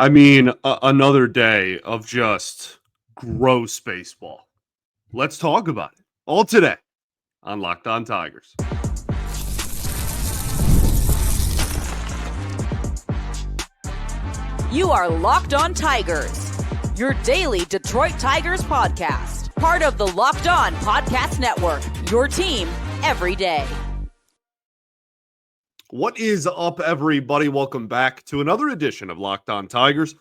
Another day of just gross baseball. Let's talk about it all today on Locked On Tigers. You are Locked On Tigers, your daily Detroit Tigers podcast. Part of the Locked On Podcast Network, your team every day. What is up, everybody? Welcome back to another edition of Locked On Tigers.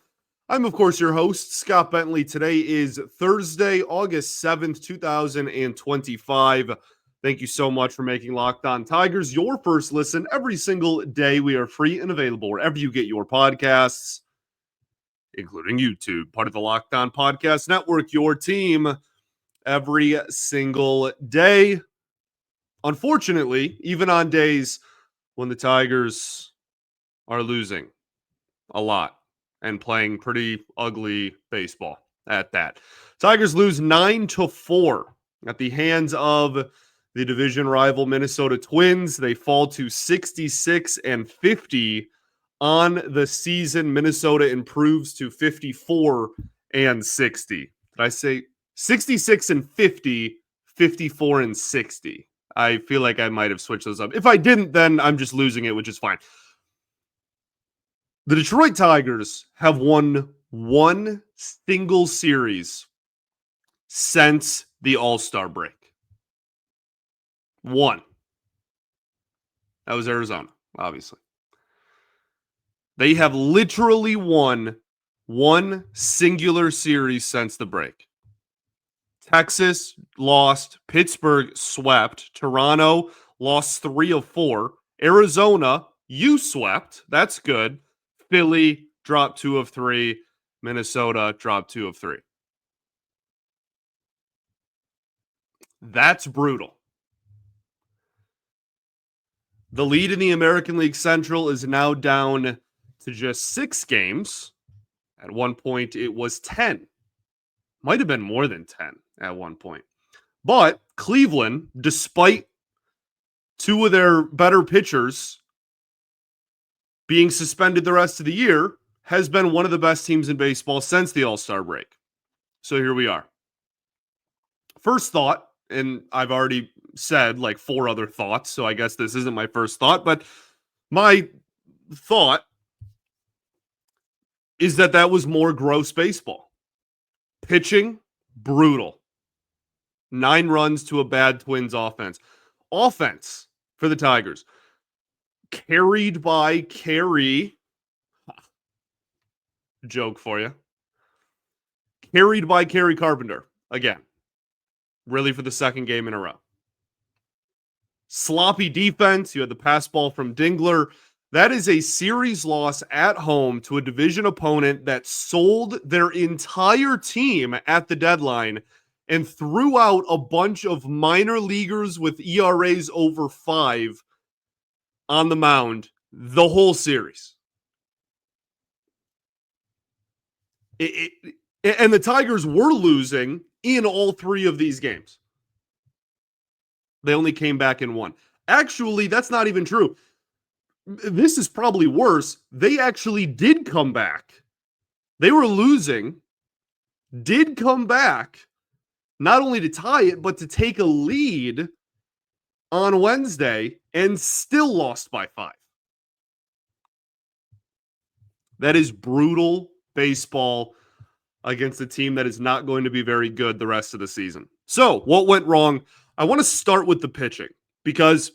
I'm, of course, your host, Scott Bentley. Today is Thursday, August 7th, 2025. Thank you so much for making Locked On Tigers your first listen every single day. We are free and available wherever you get your podcasts, including YouTube, part of the Locked On Podcast Network, your team every single day. Unfortunately, even on days when the Tigers are losing a lot and playing pretty ugly baseball at that. Tigers lose 9-4 at the hands of the division rival Minnesota Twins. They fall to 66-50 on the season. Minnesota improves to 54-60. Did I say 66-50, 54-60? I feel like I might have switched those up. If I didn't, then I'm just losing it, which is fine. The Detroit Tigers have won one single series since the All-Star break. One. That was Arizona, obviously. They have literally won one singular series since the break. Texas lost, Pittsburgh swept, Toronto lost 3 of 4, Arizona, you swept, that's good, Philly dropped 2 of 3, Minnesota dropped 2 of 3. That's brutal. The lead in the American League Central is now down to just 6 games. At one point, it was 10. Might have been more than 10 at one point. But Cleveland, despite 2 of their better pitchers being suspended the rest of the year, has been one of the best teams in baseball since the All-Star break. So here we are. First thought, and I've already said like 4 other thoughts, so I guess this isn't my first thought, but my thought is that was more gross baseball. Pitching, brutal. 9 runs to a bad Twins offense. Offense for the Tigers. Carried by Carey. Joke for you. Carried by Kerry Carpenter. Again. Really for the second game in a row. Sloppy defense. You had the pass ball from Dingler. That is a series loss at home to a division opponent that sold their entire team at the deadline and threw out a bunch of minor leaguers with ERAs over 5 on the mound the whole series. And the Tigers were losing in all 3 of these games. They only came back in 1. Actually, that's not even true. This is probably worse. They actually did come back. They were losing, did come back, not only to tie it, but to take a lead on Wednesday and still lost by 5. That is brutal baseball against a team that is not going to be very good the rest of the season. So, what went wrong? I want to start with the pitching because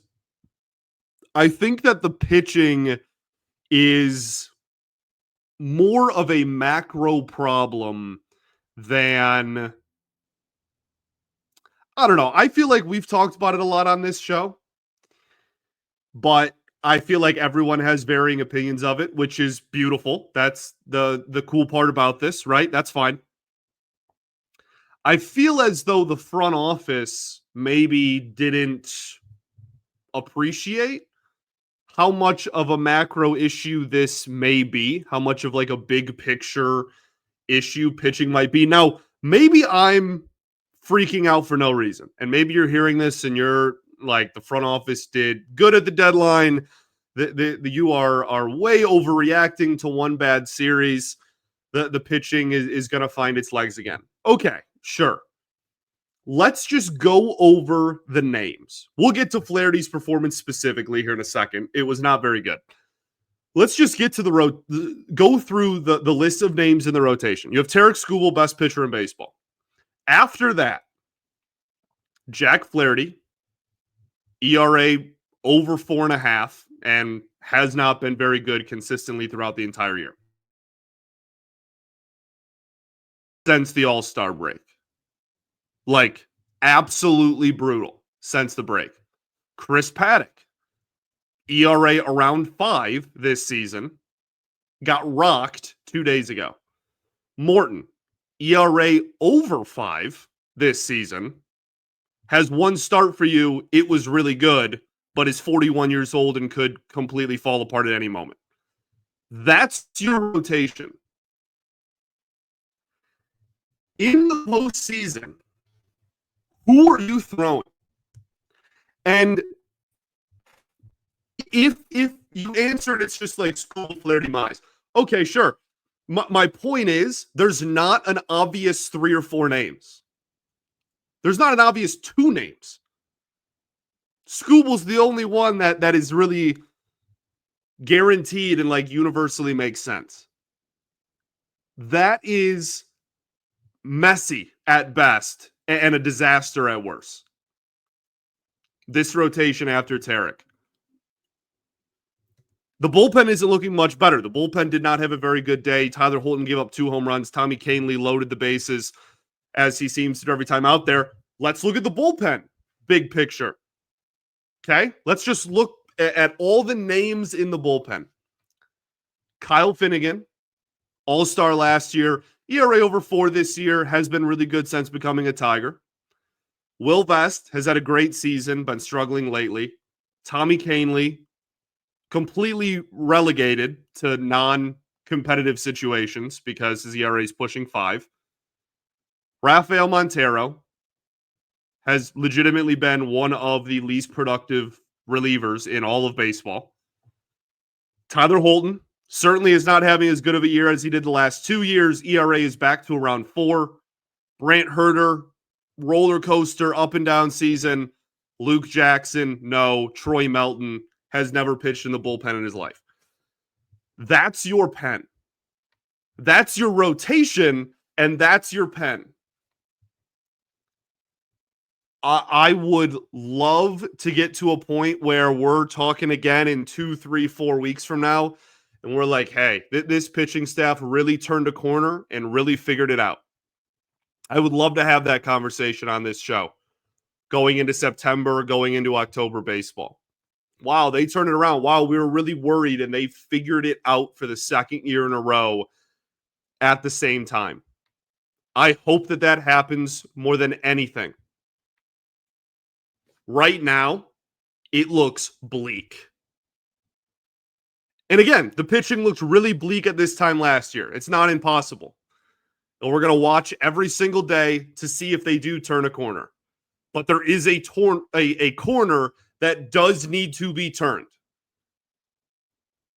I think that the pitching is more of a macro problem than, I don't know. I feel like we've talked about it a lot on this show, but I feel like everyone has varying opinions of it, which is beautiful. That's the cool part about this, right? That's fine. I feel as though the front office maybe didn't appreciate how much of a macro issue this may be, how much of like a big picture issue pitching might be. Now, maybe I'm freaking out for no reason. And maybe you're hearing this and you're like, the front office did good at the deadline. You are way overreacting to one bad series. the pitching is going to find its legs again. Okay, sure. Let's just go over the names. We'll get to Flaherty's performance specifically here in a second. It was not very good. Let's just get to go through the list of names in the rotation. You have Tarek Skubal, best pitcher in baseball. After that, Jack Flaherty, ERA over 4.5, and has not been very good consistently throughout the entire year since the All-Star break. Like, absolutely brutal since the break. Chris Paddock, ERA around 5 this season, got rocked 2 days ago. Morton, ERA over 5 this season, has one start for you. It was really good, but is 41 years old and could completely fall apart at any moment. That's your rotation. In the postseason, who are you throwing? And if you answered, it's just like Skubal, Flaherty, Mize. Okay, sure. My point is, there's not an obvious 3 or 4 names. There's not an obvious 2 names. Skubal's the only one that is really guaranteed and like universally makes sense. That is messy at best and a disaster at worst. This rotation after Tarek. The bullpen isn't looking much better. The bullpen did not have a very good day. Tyler Holton gave up 2 home runs. Tommy Kahnle loaded the bases as he seems to do every time out there. Let's look at the bullpen. Big picture. Okay? Let's just look at all the names in the bullpen. Kyle Finnegan, All-Star last year. ERA over 4 this year, has been really good since becoming a Tiger. Will Vest has had a great season, been struggling lately. Tommy Kahnle, completely relegated to non-competitive situations because his ERA is pushing 5. Rafael Montero has legitimately been one of the least productive relievers in all of baseball. Tyler Holton certainly is not having as good of a year as he did the last 2 years. ERA is back to around 4. Brant Herter, roller coaster, up and down season. Luke Jackson, no. Troy Melton has never pitched in the bullpen in his life. That's your pen. That's your rotation, and that's your pen. I would love to get to a point where we're talking again in 2, 3, 4 weeks from now, and we're like, hey, this pitching staff really turned a corner and really figured it out. I would love to have that conversation on this show going into September, going into October baseball. Wow, they turned it around. Wow, we were really worried, and they figured it out for the second year in a row at the same time. I hope that happens more than anything. Right now, it looks bleak. And again, the pitching looked really bleak at this time last year. It's not impossible. And we're going to watch every single day to see if they do turn a corner. But there is a corner that does need to be turned.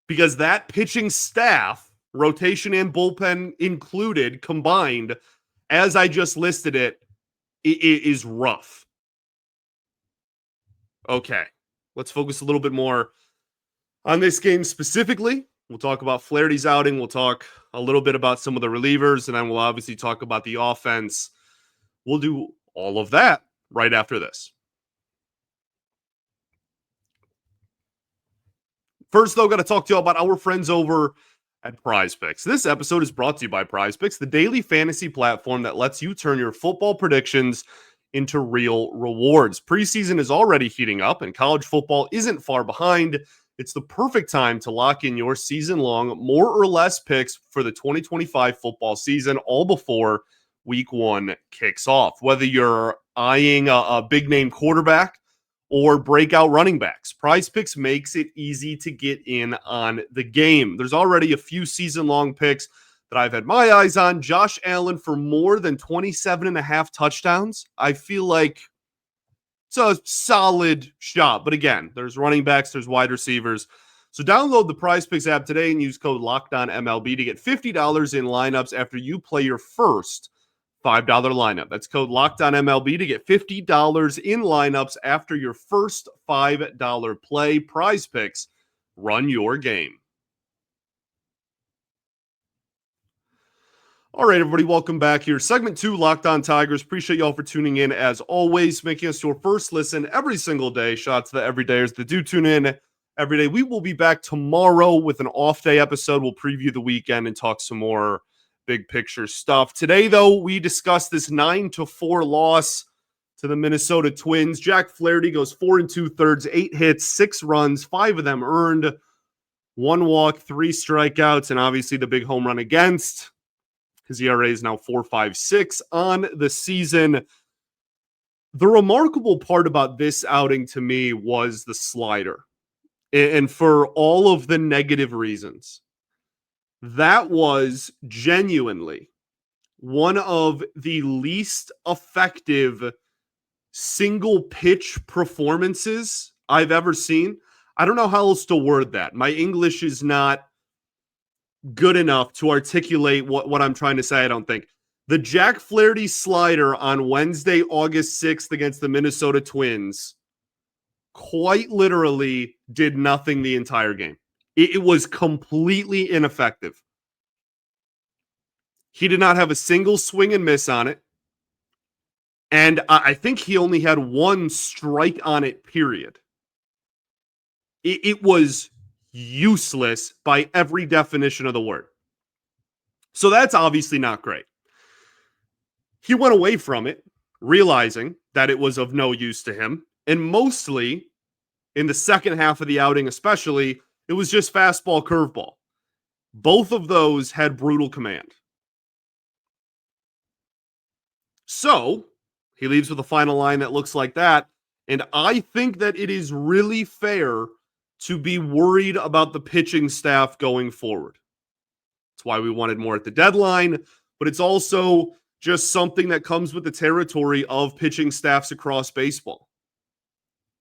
Because that pitching staff, rotation and bullpen included, combined, as I just listed it is rough. Okay, let's focus a little bit more on this game specifically. We'll talk about Flaherty's outing. We'll talk a little bit about some of the relievers, and then we'll obviously talk about the offense. We'll do all of that right after this. First, though, got to talk to you about our friends over at Prize Picks. This episode is brought to you by Prize Picks, the daily fantasy platform that lets you turn your football predictions into real rewards. Preseason is already heating up, and college football isn't far behind. It's the perfect time to lock in your season-long, more or less picks for the 2025 football season, all before Week 1 kicks off. Whether you're eyeing a big-name quarterback or breakout running backs, Prize Picks makes it easy to get in on the game. There's already a few season-long picks that I've had my eyes on. Josh Allen for more than 27.5 touchdowns. I feel like it's a solid shot. But again, there's running backs, there's wide receivers. So download the PrizePicks app today and use code LOCKEDONMLB to get $50 in lineups after you play your first $5 lineup. That's code LOCKEDONMLB to get $50 in lineups after your first $5 play. PrizePicks, run your game. All right, everybody, welcome back here. Segment 2, Locked On Tigers. Appreciate y'all for tuning in, as always, making us your first listen every single day. Shout out to the everydayers that do tune in every day. We will be back tomorrow with an off-day episode. We'll preview the weekend and talk some more big picture stuff. Today, though, we discuss this 9-4 loss to the Minnesota Twins. Jack Flaherty goes 4 2/3, 8 hits, 6 runs, 5 of them earned, 1 walk, 3 strikeouts, and obviously the big home run against. His ERA is now 4.56 on the season. The remarkable part about this outing to me was the slider. And for all of the negative reasons, that was genuinely one of the least effective single pitch performances I've ever seen. I don't know how else to word that. My English is not good enough to articulate what I'm trying to say, I don't think. The Jack Flaherty slider on Wednesday, August 6th against the Minnesota Twins quite literally did nothing the entire game. It was completely ineffective. He did not have a single swing and miss on it. And I think he only had 1 strike on it, period. It was useless by every definition of the word. So that's obviously not great. He went away from it, realizing that it was of no use to him. And mostly, in the second half of the outing especially, it was just fastball, curveball. Both of those had brutal command. So, he leaves with a final line that looks like that. And I think that it is really fair to be worried about the pitching staff going forward. That's why we wanted more at the deadline, but it's also just something that comes with the territory of pitching staffs across baseball.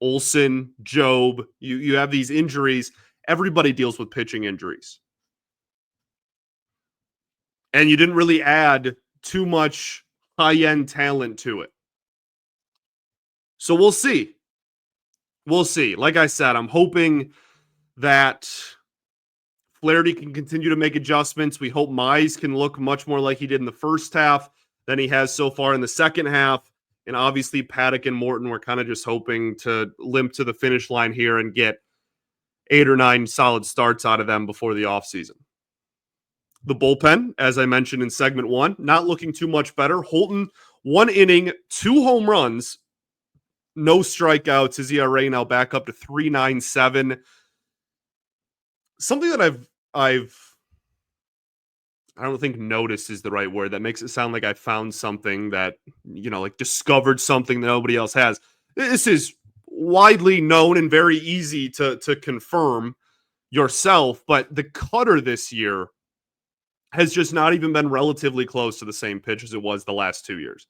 Olsen, Job, you have these injuries. Everybody deals with pitching injuries. And you didn't really add too much high-end talent to it. So we'll see. We'll see. Like I said, I'm hoping that Flaherty can continue to make adjustments. We hope Mize can look much more like he did in the first half than he has so far in the second half. And obviously, Paddock and Morton, we're kind of just hoping to limp to the finish line here and get 8 or 9 solid starts out of them before the offseason. The bullpen, as I mentioned in segment 1, not looking too much better. Holton, 1 inning, 2 home runs, no strikeouts. His ERA now back up to 3.97. Something that I don't think notice is the right word. That makes it sound like I found something that, like discovered something that nobody else has. This is widely known and very easy to confirm yourself, but the cutter this year has just not even been relatively close to the same pitch as it was the last 2 years.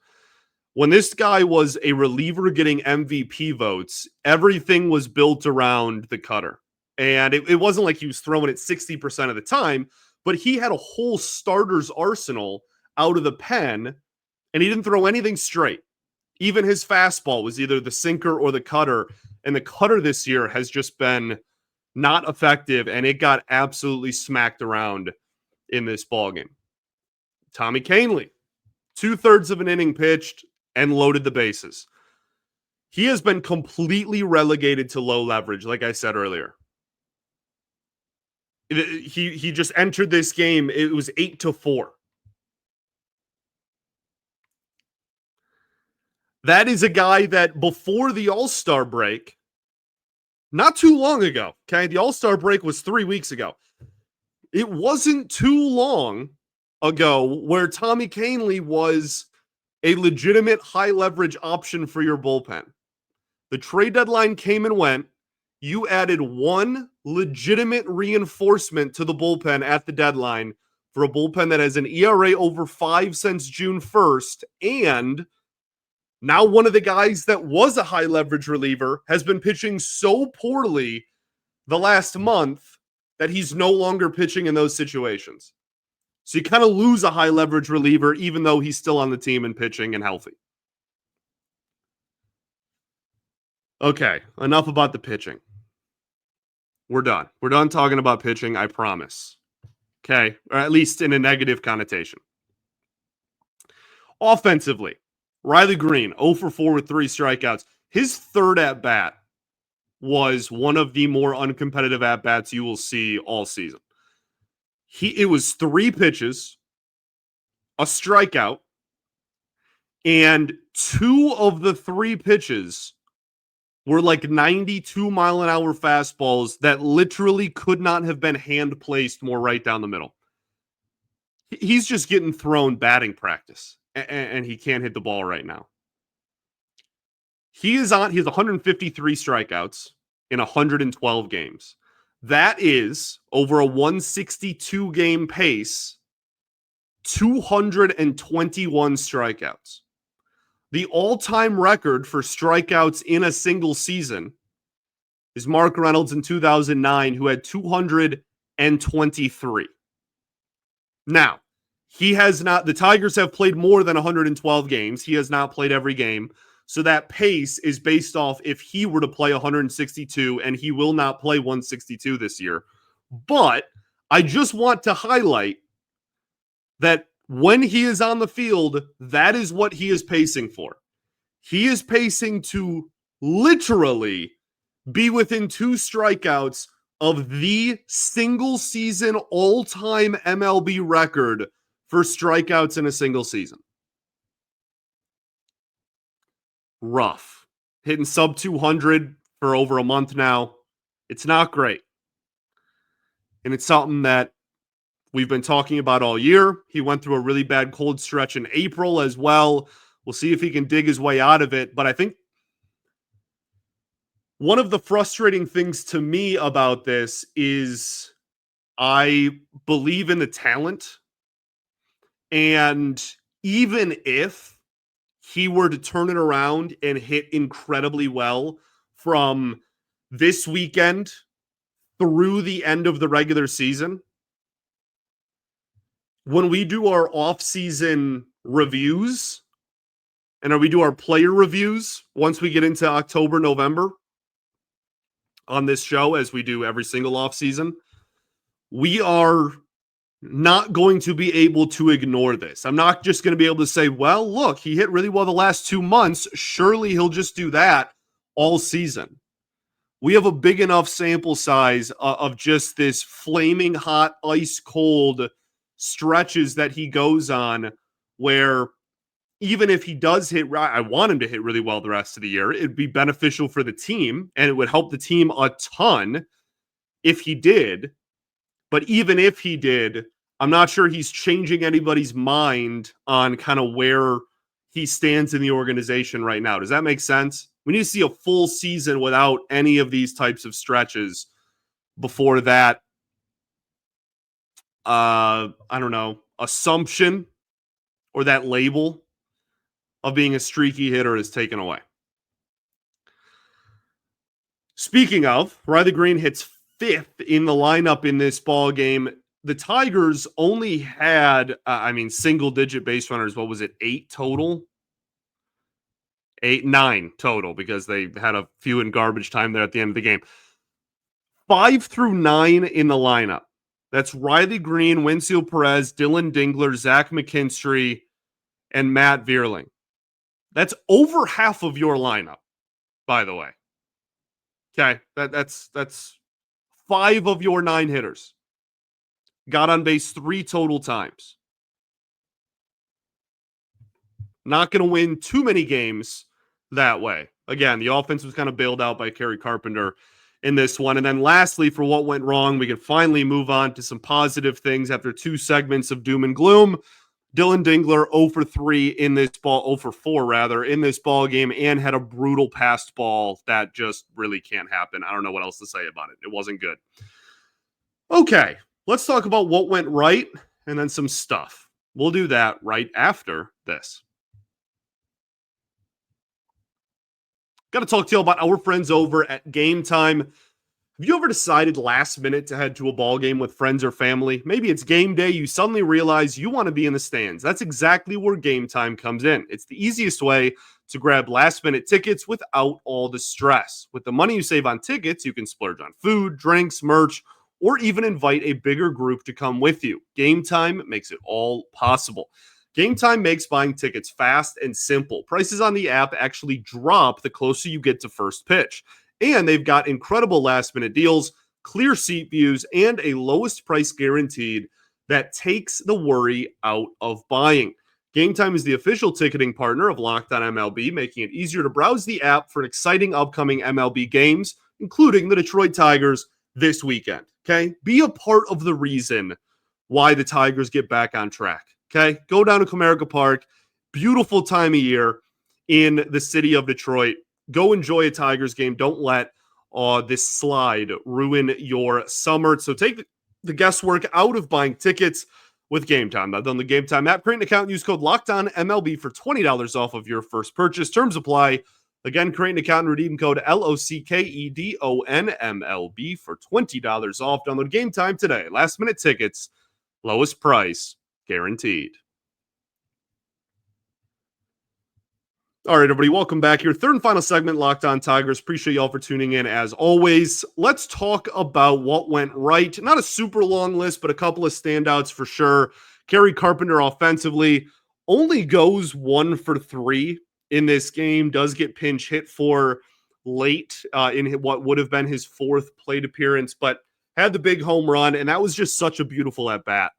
When this guy was a reliever getting MVP votes, everything was built around the cutter. And it wasn't like he was throwing it 60% of the time, but he had a whole starter's arsenal out of the pen, and he didn't throw anything straight. Even his fastball was either the sinker or the cutter, and the cutter this year has just been not effective, and it got absolutely smacked around in this ballgame. Tommy Kahnle, 2/3 of an inning pitched and loaded the bases. He has been completely relegated to low leverage, like I said earlier. He just entered this game. It was 8-4. That is a guy that before the All-Star break, not too long ago, okay? The All-Star break was 3 weeks ago. It wasn't too long ago where Tommy Kahnle was a legitimate high leverage option for your bullpen. The trade deadline came and went. You added 1 legitimate reinforcement to the bullpen at the deadline for a bullpen that has an ERA over 5 since June 1st. And now one of the guys that was a high leverage reliever has been pitching so poorly the last month that he's no longer pitching in those situations. So you kind of lose a high leverage reliever, even though he's still on the team and pitching and healthy. Okay, enough about the pitching. We're done. We're done talking about pitching, I promise. Okay, or at least in a negative connotation. Offensively, Riley Greene, 0 for 4 with 3 strikeouts. His third at-bat was one of the more uncompetitive at-bats you will see all season. It was 3 pitches, a strikeout, and 2 of the 3 pitches were like 92-mile-an-hour fastballs that literally could not have been hand-placed more right down the middle. He's just getting thrown batting practice, and he can't hit the ball right now. He has 153 strikeouts in 112 games. That is, over a 162-game pace, 221 strikeouts. The all-time record for strikeouts in a single season is Mark Reynolds in 2009, who had 223. Now, the Tigers have played more than 112 games. He has not played every game. So that pace is based off if he were to play 162, and he will not play 162 this year. But I just want to highlight that when he is on the field, that is what he is pacing for. He is pacing to literally be within 2 strikeouts of the single season all-time MLB record for strikeouts in a single season. Rough. Hitting sub 200 for over a month now. It's not great. And it's something that we've been talking about all year. He went through a really bad cold stretch in April as well. We'll see if he can dig his way out of it. But I think one of the frustrating things to me about this is I believe in the talent. And even if he were to turn it around and hit incredibly well from this weekend through the end of the regular season, when we do our off-season reviews and we do our player reviews once we get into October, November on this show, as we do every single off-season, we are not going to be able to ignore this. I'm not just going to be able to say, well, look, he hit really well the last 2 months. Surely he'll just do that all season. We have a big enough sample size of just this flaming hot, ice cold stretches that he goes on where even if he does hit, I want him to hit really well the rest of the year. It'd be beneficial for the team, and it would help the team a ton if he did. But even if he did, I'm not sure he's changing anybody's mind on kind of where he stands in the organization right now. Does that make sense? We need to see a full season without any of these types of stretches before that, I don't know, assumption or that label of being a streaky hitter is taken away. Speaking of, Riley Greene hits 5th in the lineup in this ball game. The Tigers only had, single-digit base runners. What was it, 8 total? 9 total, because they had a few in garbage time there at the end of the game. 5 through 9 in the lineup. That's Riley Greene, Winfield Perez, Dylan Dingler, Zach McKinstry, and Matt Vierling. That's over half of your lineup, by the way. Okay, that's 5 of your 9 hitters. Got on base 3 total times. Not going to win too many games that way. Again, the offense was kind of bailed out by Kerry Carpenter in this one. And then lastly, for what went wrong, we can finally move on to some positive things after 2 segments of doom and gloom. Dylan Dingler 0 for 3 in this ball, 0 for 4 rather, in this ball game, and had a brutal passed ball that just really can't happen. I don't know what else to say about it. It wasn't good. Okay, let's talk about what went right and then some stuff. We'll do that right after this. Got to talk to you about our friends over at Game Time. Have you ever decided last minute to head to a ball game with friends or family? Maybe it's game day, you suddenly realize you want to be in the stands. That's exactly where Game Time comes in. It's the easiest way to grab last minute tickets without all the stress. With the money you save on tickets, you can splurge on food, drinks, merch, or even invite a bigger group to come with you. Game Time makes it all possible. Game Time makes buying tickets fast and simple. Prices on the app actually drop the closer you get to first pitch. And they've got incredible last minute deals, clear seat views, and a lowest price guaranteed that takes the worry out of buying. Game Time is the official ticketing partner of Locked On MLB, making it easier to browse the app for exciting upcoming MLB games, including the Detroit Tigers this weekend. Okay? Be a part of the reason why the Tigers get back on track. Okay? Go down to Comerica Park. Beautiful time of year in the city of Detroit. Go enjoy a Tigers game. Don't let this slide ruin your summer. So take the guesswork out of buying tickets with Game Time. I've done the Game Time app. Create an account and use code LOCKEDONMLB for $20 off of your first purchase. Terms apply. Again, create an account and redeem code LOCKEDONMLB for $20 off. Download Game Time today. Last minute tickets, lowest price guaranteed. All right, everybody, welcome back. Your third and final segment, Locked On Tigers. Appreciate y'all for tuning in as always. Let's talk about what went right. Not a super long list, but a couple of standouts for sure. Kerry Carpenter offensively only goes 1 for 3 in this game, does get pinch hit for late in what would have been his fourth plate appearance, but had the big home run, and that was just such a beautiful at-bat.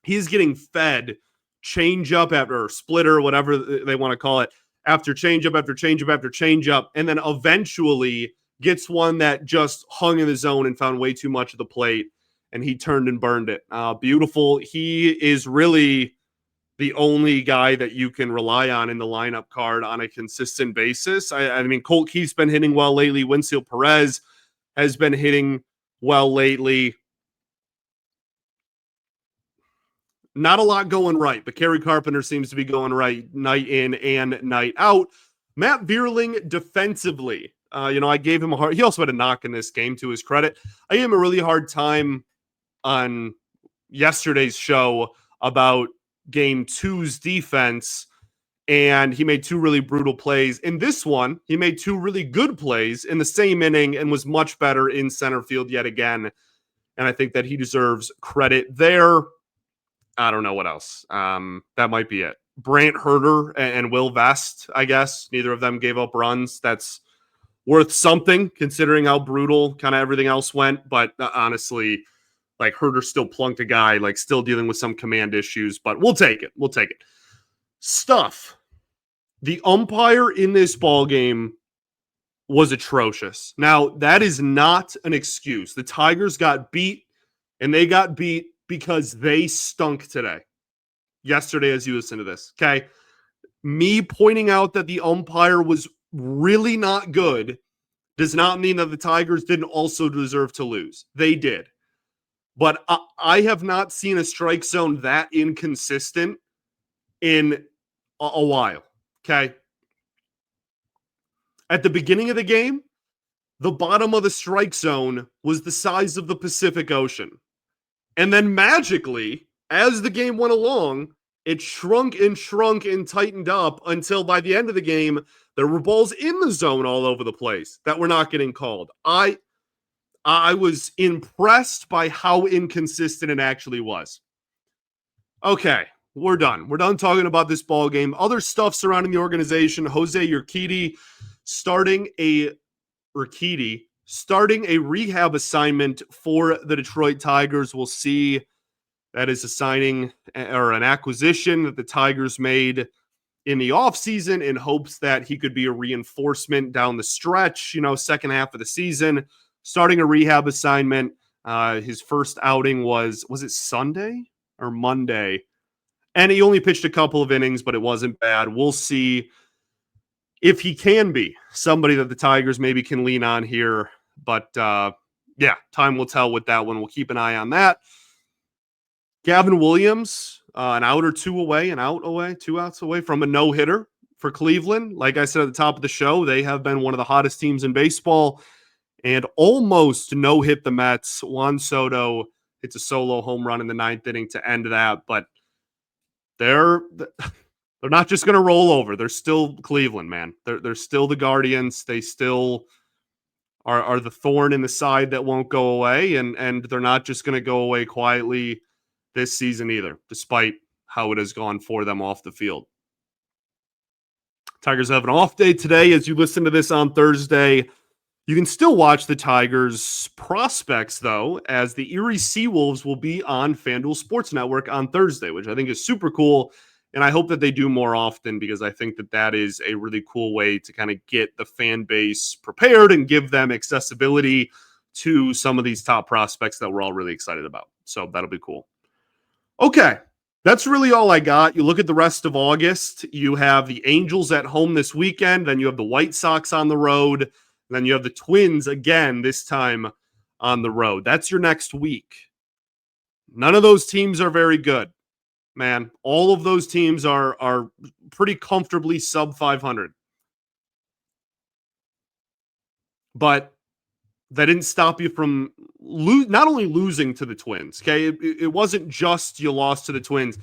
He's getting fed change-up after splitter, whatever they want to call it, after change-up, after change-up, after change-up, and then eventually gets one that just hung in the zone and found way too much of the plate, and he turned and burned it. Beautiful. He is really the only guy that you can rely on in the lineup card on a consistent basis. I mean, Colt Keith's been hitting well lately. Winfield Perez has been hitting well lately. Not a lot going right, but Kerry Carpenter seems to be going right night in and night out. Matt Vierling defensively, I gave him a hard. He also had a knock in this game, to his credit. I gave him a really hard time on yesterday's show about Game 2's defense, and he made 2 really brutal plays. In this one, he made 2 really good plays in the same inning and was much better in center field yet again. And I think that he deserves credit there. I don't know what else. That might be it. Brant Herter and Will Vest, I guess. Neither of them gave up runs. That's worth something considering how brutal kind of everything else went. But honestly, like Herter still plunked a guy, like still dealing with some command issues. But we'll take it. We'll take it. Stuff. The umpire in this ball game was atrocious. Now, that is not an excuse. The Tigers got beat, and they got beat because they stunk yesterday, as you listen to this, okay? Me pointing out that the umpire was really not good does not mean that the Tigers didn't also deserve to lose. They did. But I have not seen a strike zone that inconsistent in a while, okay? At the beginning of the game, the bottom of the strike zone was the size of the Pacific Ocean. And then magically, as the game went along, it shrunk and tightened up until by the end of the game, there were balls in the zone all over the place that were not getting called. I was impressed by how inconsistent it actually was. Okay, we're done. We're done talking about this ball game. Other stuff surrounding the organization. Jose Urquidy starting a rehab assignment for the Detroit Tigers. We'll see. That is a signing or an acquisition that the Tigers made in the offseason in hopes that he could be a reinforcement down the stretch, second half of the season. Starting a rehab assignment. His first outing was it Sunday or Monday? And he only pitched a couple of innings, but it wasn't bad. We'll see if he can be somebody that the Tigers maybe can lean on here. But, time will tell with that one. We'll keep an eye on that. Gavin Williams, an out or two away, 2 outs away from a no-hitter for Cleveland. Like I said at the top of the show, they have been one of the hottest teams in baseball. and almost no-hit the Mets. Juan Soto hits a solo home run in the ninth inning to end that, but they're not just going to roll over. They're still Cleveland, man. They're still the Guardians. They still are the thorn in the side that won't go away, and they're not just going to go away quietly this season either, despite how it has gone for them off the field. Tigers have an off day today. As you listen to this on Thursday, you can still watch the Tigers prospects, though, as the Erie Seawolves will be on FanDuel Sports Network on Thursday, which I think is super cool. And I hope that they do more often, because I think that that is a really cool way to kind of get the fan base prepared and give them accessibility to some of these top prospects that we're all really excited about. So that'll be cool. Okay, that's really all I got. You look at the rest of August, you have the Angels at home this weekend, then you have the White Sox on the road, and then you have the Twins again, this time on the road. That's your next week. None of those teams are very good, man. All of those teams are pretty comfortably sub 500. But that didn't stop you from not only losing to the Twins, okay? It wasn't just you lost to the Twins.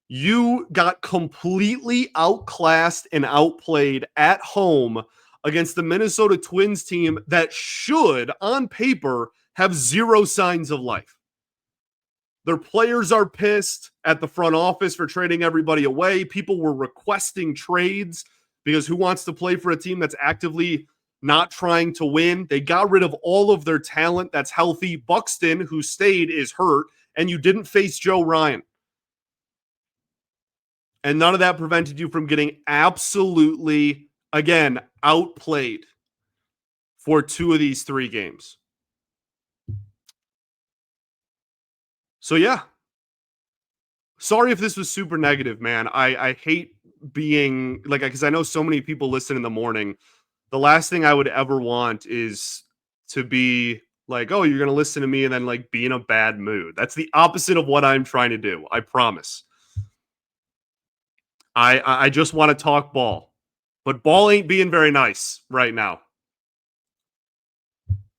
You got completely outclassed and outplayed at home against the Minnesota Twins team that should, on paper, have zero signs of life. Their players are pissed at the front office for trading everybody away. People were requesting trades because who wants to play for a team that's actively not trying to win? They got rid of all of their talent that's healthy. Buxton, who stayed, is hurt, and you didn't face Joe Ryan. And none of that prevented you from getting absolutely, again, outplayed for 2 of these 3 games. So, yeah. Sorry if this was super negative, man. I hate being, like, because I know so many people listen in the morning. The last thing I would ever want is to be like, oh, you're going to listen to me and then, like, be in a bad mood. That's the opposite of what I'm trying to do. I promise. I just want to talk ball. But ball ain't being very nice right now.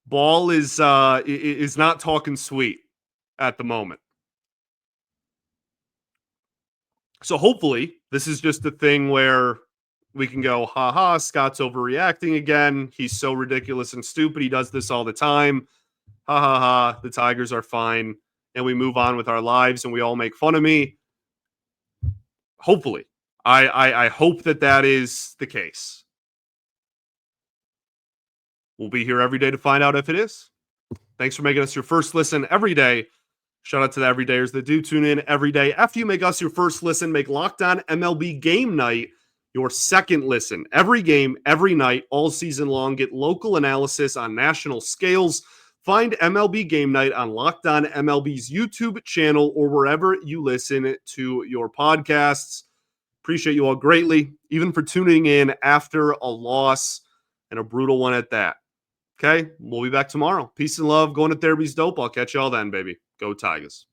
Ball is not talking sweet at the moment. So hopefully this is just a thing where we can go, ha, Scott's overreacting again. He's so ridiculous and stupid. He does this all the time. Ha, the Tigers are fine. And we move on with our lives and we all make fun of me. Hopefully. I hope that is the case. We'll be here every day to find out if it is. Thanks for making us your first listen every day. Shout out to the everydayers that do tune in every day. After you make us your first listen, make Locked On MLB Game Night your second listen. Every game, every night, all season long. Get local analysis on national scales. Find MLB Game Night on Locked On MLB's YouTube channel or wherever you listen to your podcasts. Appreciate you all greatly, even for tuning in after a loss, and a brutal one at that. Okay, we'll be back tomorrow. Peace and love. Going to therapy's dope. I'll catch y'all then, baby. Go Tigers.